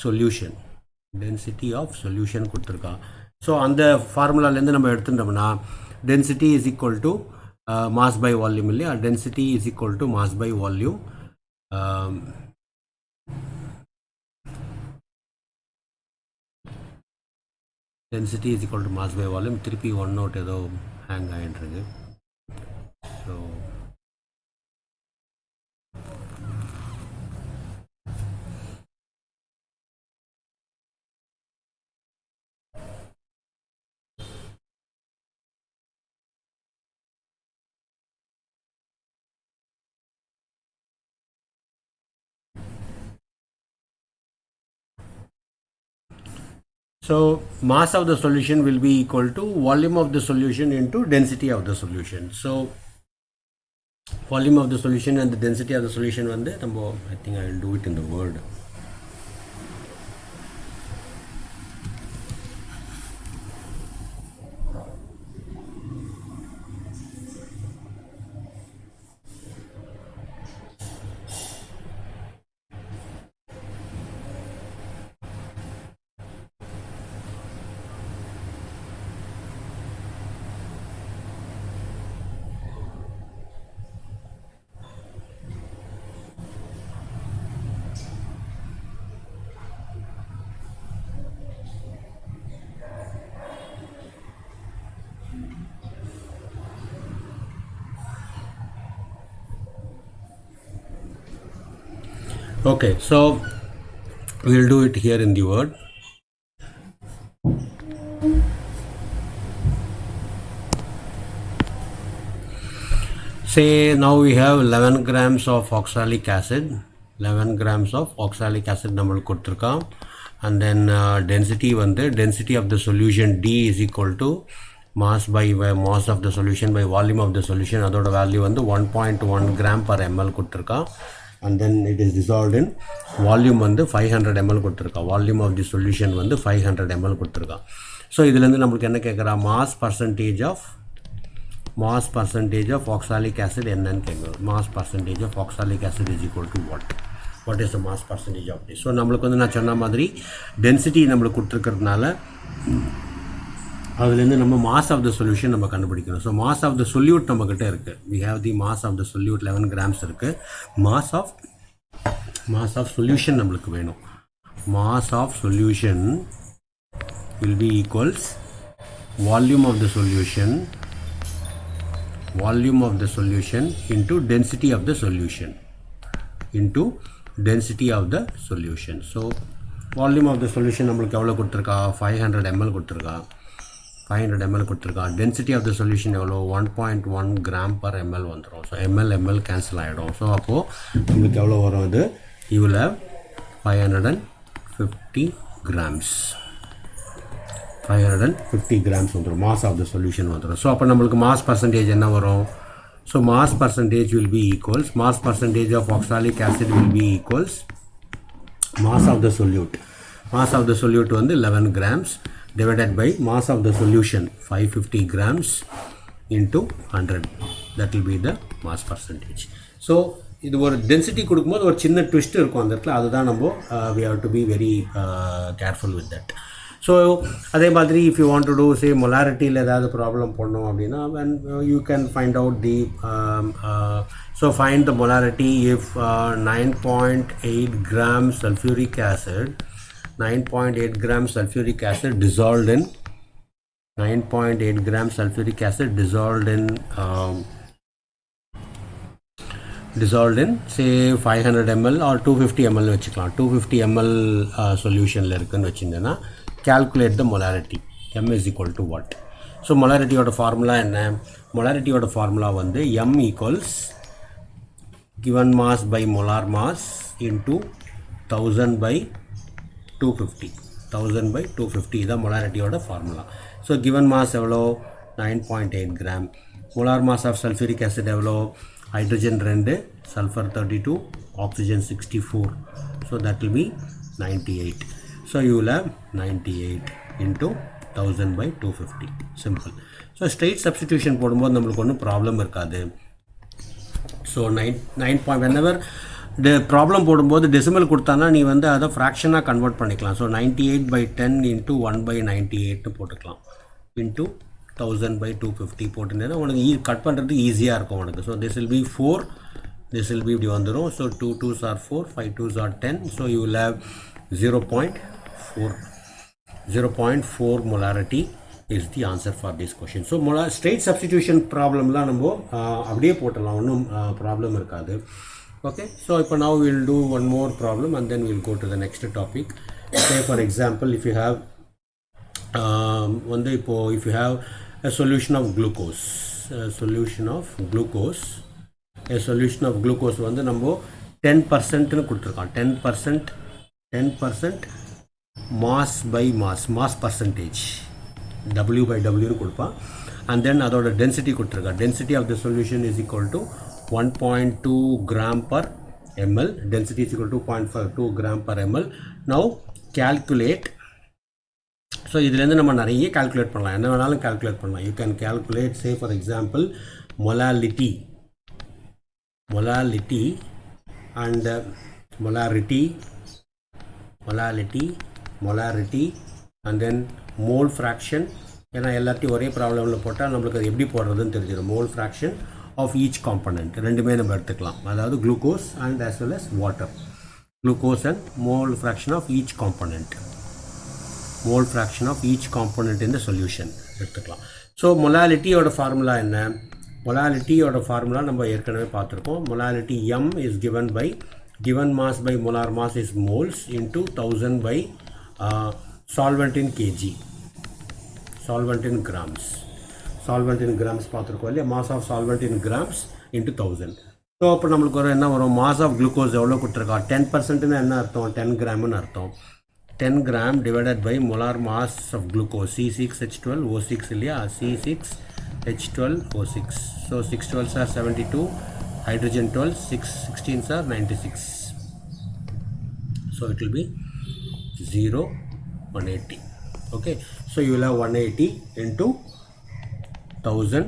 solution. Density of solution கொடுத்திருக்கா. So அந்த ஃபார்முலாலேருந்து நம்ம எடுத்துட்டோம்னா density is equal to mass by volume இல்லையா. density is equal to mass by volume. Density is equal to mass by volume. திருப்பி one note ஏதோ hang ஆகிட்டுருக்கு. So So mass of the solution will be equal to volume of the solution into density of the solution. So volume of the solution and the density of the solution வந்து நம்ம I think I will do it in the word. Okay, so we'll do it here in the word. Say now we have 11 grams of oxalic acid. 11 grams of oxalic acid நம்மளுக்கு கொடுத்திருக்கான். And then density வந்து density of the solution D is equal to mass by mass of the solution by volume of the solution. அதோட value வந்து 1.1 gram per ml கொடுத்திருக்கான். And then it is dissolved in volume வந்து 500 ml கொடுத்திருக்கான். volume of the solution வந்து 500 ml கொடுத்திருக்கான். So இதுலேருந்து நம்மளுக்கு என்ன கேட்குறா, mass percentage of oxalic acid என்னன்னு கேட்குறோம். mass percentage of oxalic acid is equal to what is the mass percentage of this. So நம்மளுக்கு வந்து நான் சொன்ன மாதிரி டென்சிட்டி நம்மளுக்கு கொடுத்துருக்கிறதுனால அதுலேருந்து நம்ம மாஸ் ஆஃப் த சொல்யூஷன் நம்ம கண்டுபிடிக்கணும். So mass of the solute நம்மக்கிட்ட இருக்குது. We have the mass of the solute 11 grams இருக்குது. மாஸ் ஆஃப் சொல்யூஷன் நம்மளுக்கு வேணும். Mass of solution will be equals volume of the solution into density of the solution. So volume of the solution நம்மளுக்கு எவ்வளோ கொடுத்துருக்கா, 500 ml கொடுத்துருக்கா. 500 ml கொடுத்துருக்கா. Density of the solution எவ்வளோ, 1.1 gram per ml வந்துடும். So ml cancel ஆகிடும். So அப்போது நம்மளுக்கு எவ்வளோ வரும், இது இவ்வளோ 550 grams வந்துடும். மாஸ் ஆஃப் த சொல்யூஷன் வந்துடும். ஸோ அப்போ நம்மளுக்கு மாஸ் பர்சன்டேஜ் என்ன வரும். So mass percentage will be equals mass percentage of oxalic acid will be equals mass of the solute வந்து 11 grams divided by mass of the solution 550 grams into 100. that will be the mass percentage. So இது ஒரு density கொடுக்கும்போது ஒரு சின்ன twist இருக்கும் அந்த இடத்துல. அதுதான் நம்ம we have to be very careful with that. So அதே மாதிரி if you want to do say molarity ஏதாவது ப்ராப்ளம் பண்ணோம் அப்படின்னா when you can find out the so find the molarity if 9.8 grams sulfuric acid 9.8 grams sulfuric acid dissolved in 9.8 grams sulfuric acid dissolved in say 500 ml or 250 ml வச்சுக்கலாம். 250 ml சொல்யூஷனில் இருக்குன்னு வச்சுருந்தேன்னா calculate the molarity. m is equal to what. So மொலாரிட்டியோட formula என்ன, மொலாரிட்டியோட formula வந்து m equals given mass by molar mass into 1000 by 250 இதான் மொலாரிட்டியோட formula. So given mass எவ்வளோ, 9.8 gram. molar mass of sulfuric acid எவ்வளோ, hydrogen 2, sulfur 32, oxygen 64. so that will be 98. so you will have 98 into 1000 by 250. simple. so straight substitution போடும்போது நம்மளுக்கு ஒன்றும் problem இருக்காது. so 9 point whenever problem போடும்போது decimal கொடுத்தானா நீ வந்து அதை ஃப்ராக்ஷனாக கன்வெர்ட் பண்ணிக்கலாம். ஸோ 98/10 இன்ட்டு 1/98 போட்டுக்கலாம், இன்ட்டு 1000/250 போட்டுருந்தேன்னா உனக்கு கட் பண்ணுறதுக்கு ஈஸியாக இருக்கும் உனக்கு. So this will B 4, this will be இப்படி வந்துடும். So 2 2s are 4, 5 2s are 10. So you will have 0.4 molarity is the answer for this question. So straight substitution ப்ராப்ளம்லாம் நம்ம அப்படியே போட்டலாம், ஒன்றும் ப்ராப்ளம் இருக்காது. Okay, so now we will do one more problem and then we will go to the next topic. Say for example, if you have if you have a solution of glucose, a solution of glucose வந்து நம்ம 10%னு கொடுத்துருக்கோம். 10% mass by mass percentage, W/W கொடுப்பான். and then அதோட density கொடுத்துருக்கா. density of the solution is equal to 1.2 gram per ml. density is equal to 0.52 gram per ml. now calculate. So இதுலேருந்து நம்ம நிறைய calculate பண்ணலாம், என்ன வேணாலும் கால்குலேட் பண்ணலாம். You can calculate, say for example molality and molarity and then mole fraction. ஏன்னா எல்லாத்தையும் ஒரே ப்ராப்ளமில் போட்டால் நம்மளுக்கு அது எப்படி போடுறதுன்னு தெரிஞ்சிடும். mole fraction of each component ரெண்டுமே நம்ம எடுத்துக்கலாம், அதாவது glucose and as well as water. glucose and mole fraction of each component in the solution எடுத்துக்கலாம். ஸோ மொலாலிட்டியோட ஃபார்முலா என்ன? மொலாலிட்டியோட ஃபார்முலா நம்ம ஏற்கனவே பார்த்துருக்கோம். Molality M is given by given mass by molar mass is moles into 1000 by solvent in kg, solvent in grams பார்த்துருக்கோம் இல்லையா. mass of solvent in grams into 1000. So அப்போ நம்மளுக்கு என்ன வரும்? mass of glucose எவ்வளோ கொடுத்துருக்கா? 10%ன்னு என்ன அர்த்தம்? 10 கிராம்னு அர்த்தம். 10 gram divided by molar mass of glucose, C6H12O6 இல்லையா, C6H12O6. so 6 12s are 72, hydrogen 12, 6 16s are 96. so it will be 0 180. okay, so you will have 180 into 1000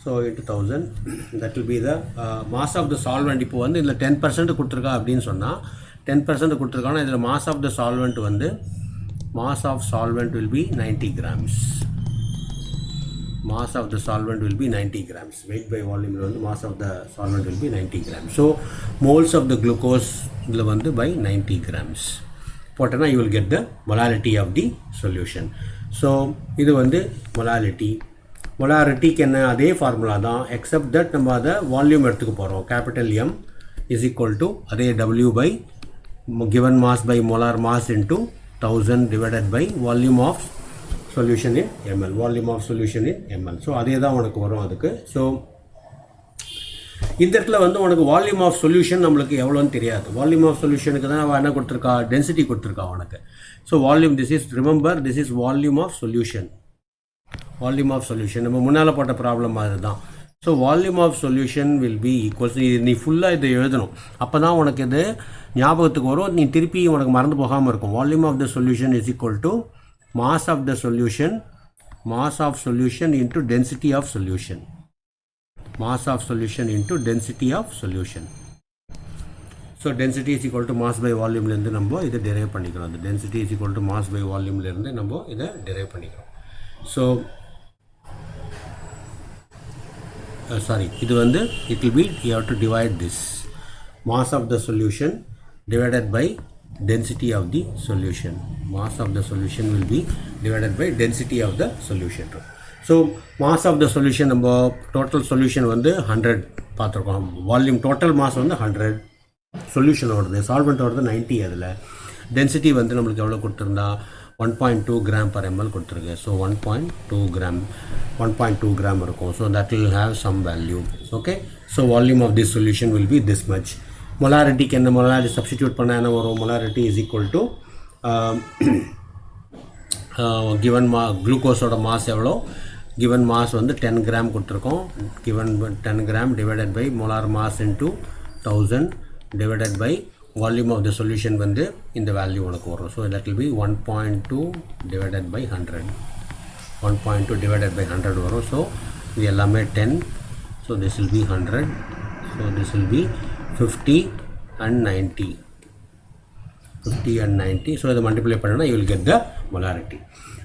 so into 1000 that will be the mass of the solvent. இப்போ வந்து இதில் 10% கொடுத்துருக்கா அப்படின்னு சொன்னால் 10% கொடுத்துருக்காங்கன்னா இதில் mass of the solvent வந்து mass of solvent will be 90 grams. mass of the solvent will be 90 grams. weight by volume வந்து mass of the solvent will be 90 grams. so moles of the glucose இதில் வந்து by 90 grams போட்டனா you will get the molality of the solution. so இது வந்து மொலாரிட்டிக்கு என்ன? அதே formula தான், except that நம்ம அதை வால்யூம் எடுத்துக்க போகிறோம். capital M is equal to அதே W by given mass by molar mass into 1000 divided by volume of solution in ml, so அதே தான் உனக்கு வரும் அதுக்கு. ஸோ இந்த இடத்துல வந்து உனக்கு வால்யூம் ஆஃப் சொல்யூஷன் நம்மளுக்கு எவ்வளோன்னு தெரியாது. வால்யூம் ஆஃப் சொல்யூஷனுக்கு தான் அவன் என்ன கொடுத்துருக்கா? டென்சிட்டி கொடுத்துருக்கா உனக்கு. So volume, this is volume of solution. நம்ம முன்னால் போட்ட ப்ராப்ளம் மாதிரி தான். So volume of solution will be equals, நீ ஃபுல்லாக இதை எழுதணும், அப்போ தான் உனக்கு இது ஞாபகத்துக்கு வரும், நீ திருப்பி உனக்கு மறந்து போகாமல் இருக்கும். Volume of the solution is equal to mass of solution into density of solution. mass of solution into density of solution. so density is equal to mass by volume ல இருந்து நம்ம இதை டெரைவ் பண்ணிக்கிறோம். அந்த density is equal to mass by volume ல இருந்து நம்ம இதை டெரைவ் பண்ணிக்கிறோம். so இது வந்து it will be, you have to divide this mass of the solution divided by density of the solution. mass of the solution will be divided by density of the solution. so mass of the solution நம்ம total solution வந்து 100 பார்த்துருக்கோம். Volume total mass வந்து 100, solution ஓடுது, solvent ஓடுது 90. அதில் density வந்து நம்மளுக்கு எவ்வளோ கொடுத்துருந்தா 1.2 gram per ml கொடுத்துருக்கு. ஸோ 1.2 gram இருக்கும். So that will have some value. okay, so volume of this solution will be this much. மொலாரிட்டிக்கு என்ன? மொலாரிட்டி சப்ஸ்டிடியூட் பண்ண என்ன வரும்? Molarity is equal to given குளுக்கோஸோட மாஸ் எவ்வளோ? கிவன் மாஸ் வந்து 10 gram கொடுத்துருக்கோம். Given 10 gram divided by molar mass into 1000 divided by volume of the solution வந்து இந்த வேல்யூ உனக்கு வரும். So that will be 1.2 divided by 100. 1.2 divided by 100 வரும். So இது எல்லாமே 10. So this will be 100. So this will be 50 and 90. 50 and 90. So இதை multiply பண்ணனா you will get the molarity.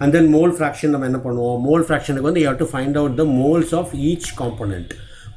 And then mole fraction நம்ம என்ன பண்ணுவோம்? Mole fractionக்கு வந்து you have to find out the moles of each component.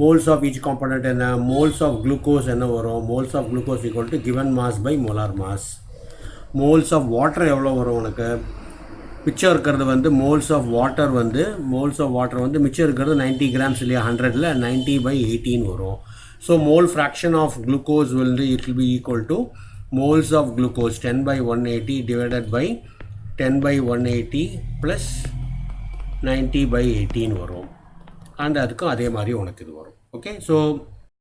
Moles of each component என்ன? Moles of glucose என்ன வரும்? Moles of glucose equal to given mass by molar mass. Moles of water எவ்வளோ வரும் உனக்கு? மிச்சம் இருக்கிறது வந்து moles of water வந்து மிச்சம் இருக்கிறது 90 grams இல்லையா 100ல 90 by 18 வரும். So mole fraction of glucose will be equal to moles of glucose 10 by 180 divided by 10 by 180 plus 90 by 18 வரும். And அதுக்கும் அதே மாதிரி உனக்கு இது வரும். Okay, so